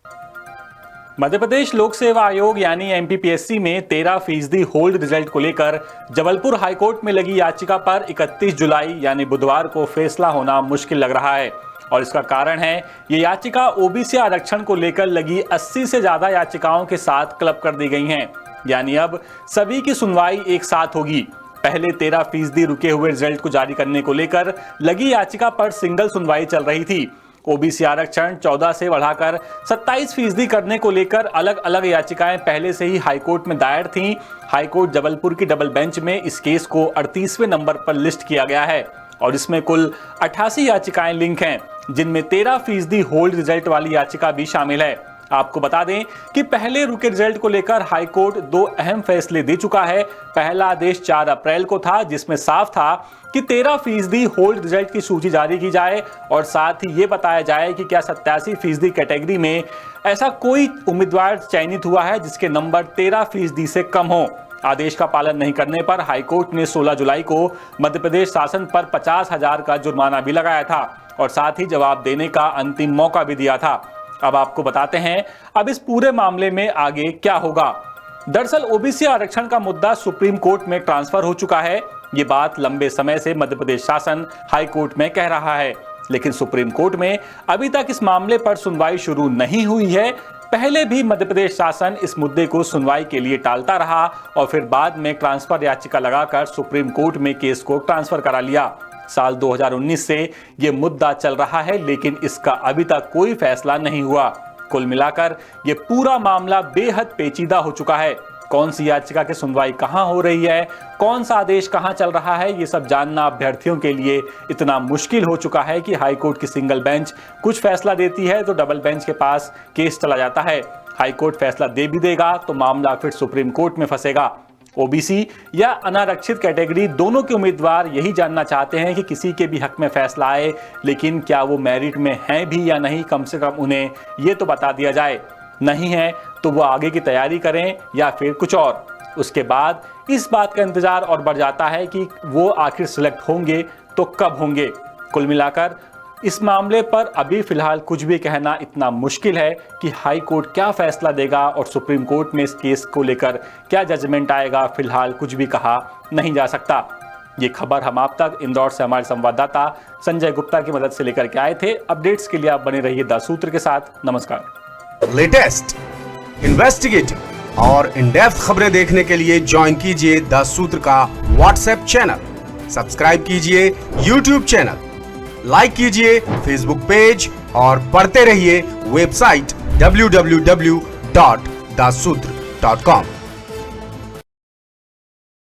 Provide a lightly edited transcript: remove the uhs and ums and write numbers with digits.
मध्य प्रदेश लोक सेवा आयोग यानी एमपीपीएससी में 13% होल्ड रिजल्ट को लेकर जबलपुर हाईकोर्ट में लगी याचिका पर 31 जुलाई यानी बुधवार को फैसला होना मुश्किल लग रहा है। और इसका कारण है ये याचिका ओबीसी आरक्षण को लेकर लगी 80 से ज्यादा याचिकाओं के साथ क्लब कर दी गई हैं। यानी अब सभी की सुनवाई एक साथ होगी। पहले 13% रुके हुए रिजल्ट को जारी करने को लेकर लगी याचिका पर सिंगल सुनवाई चल रही थी। ओबीसी आरक्षण 14 से बढ़ाकर 27% करने को लेकर अलग अलग याचिकाएं पहले से ही हाईकोर्ट में दायर थीं। हाईकोर्ट जबलपुर की डबल बेंच में इस केस को 38वें नंबर पर लिस्ट किया गया है और इसमें कुल 88 याचिकाएं लिंक हैं, जिनमें 13% होल्ड रिजल्ट वाली याचिका भी शामिल है। आपको बता दें कि पहले रुके रिजल्ट को लेकर हाईकोर्ट 2 अहम फैसले दे चुका है। पहला आदेश 4 अप्रैल को था, जिसमें साफ था कि 13% होल्ड रिजल्ट की सूची जारी की जाए और साथ ही ये बताया जाए कि क्या 87% कैटेगरी में ऐसा कोई उम्मीदवार चयनित हुआ है जिसके नंबर 13% से कम हो। आदेश का पालन नहीं करने पर हाईकोर्ट ने 16 जुलाई को मध्य प्रदेश शासन पर 50,000 का जुर्माना भी लगाया था और साथ ही जवाब देने का अंतिम मौका भी दिया था। अब आपको बताते हैं अब इस पूरे मामले में आगे क्या होगा। दरअसल ओबीसी आरक्षण का मुद्दा सुप्रीम कोर्ट में ट्रांसफर हो चुका है। ये बात लंबे समय से मध्य प्रदेश शासन हाई कोर्ट में कह रहा है, लेकिन सुप्रीम कोर्ट में अभी तक इस मामले पर सुनवाई शुरू नहीं हुई है। पहले भी मध्य प्रदेश शासन इस मुद्दे को सुनवाई के लिए टालता रहा और फिर बाद में ट्रांसफर याचिका लगाकर सुप्रीम कोर्ट में केस को ट्रांसफर करा लिया। साल 2019 से ये मुद्दा चल रहा है, लेकिन इसका अभी तक कोई फैसला नहीं हुआ। कुल मिलाकर ये पूरा मामला बेहद पेचीदा हो चुका है। कौन सी याचिका की सुनवाई कहां हो रही है, कौन सा आदेश कहां चल रहा है, ये सब जानना अभ्यर्थियों के लिए इतना मुश्किल हो चुका है कि हाईकोर्ट की सिंगल बेंच कुछ फैसला देती है तो डबल बेंच के पास केस चला जाता है। हाईकोर्ट फैसला दे भी देगा तो मामला फिर सुप्रीम कोर्ट में फंसेगा। ओबीसी या अनारक्षित कैटेगरी दोनों के उम्मीदवार यही जानना चाहते हैं कि किसी के भी हक में फैसला आए, लेकिन क्या वो मेरिट में हैं भी या नहीं, कम से कम उन्हें ये तो बता दिया जाए। नहीं है तो वो आगे की तैयारी करें या फिर कुछ और। उसके बाद इस बात का इंतजार और बढ़ जाता है कि वो आखिर सिलेक्ट होंगे तो कब होंगे। कुल मिलाकर इस मामले पर अभी फिलहाल कुछ भी कहना इतना मुश्किल है कि हाई कोर्ट क्या फैसला देगा और सुप्रीम कोर्ट में इस केस को लेकर क्या जजमेंट आएगा, फिलहाल कुछ भी कहा नहीं जा सकता। ये खबर हम आप तक इंदौर से हमारे संवाददाता संजय गुप्ता की मदद से लेकर के आए थे। अपडेट्स के लिए आप बने रहिए द सूत्र के साथ। नमस्कार। लेटेस्ट, इन्वेस्टिगेटिव और इन डेप्थ खबरें देखने के लिए ज्वाइन कीजिए द सूत्र का व्हाट्सएप चैनल, सब्सक्राइब कीजिए यूट्यूब चैनल, लाइक कीजिए फेसबुक पेज और पढ़ते रहिए वेबसाइट www.daसूत्र.com।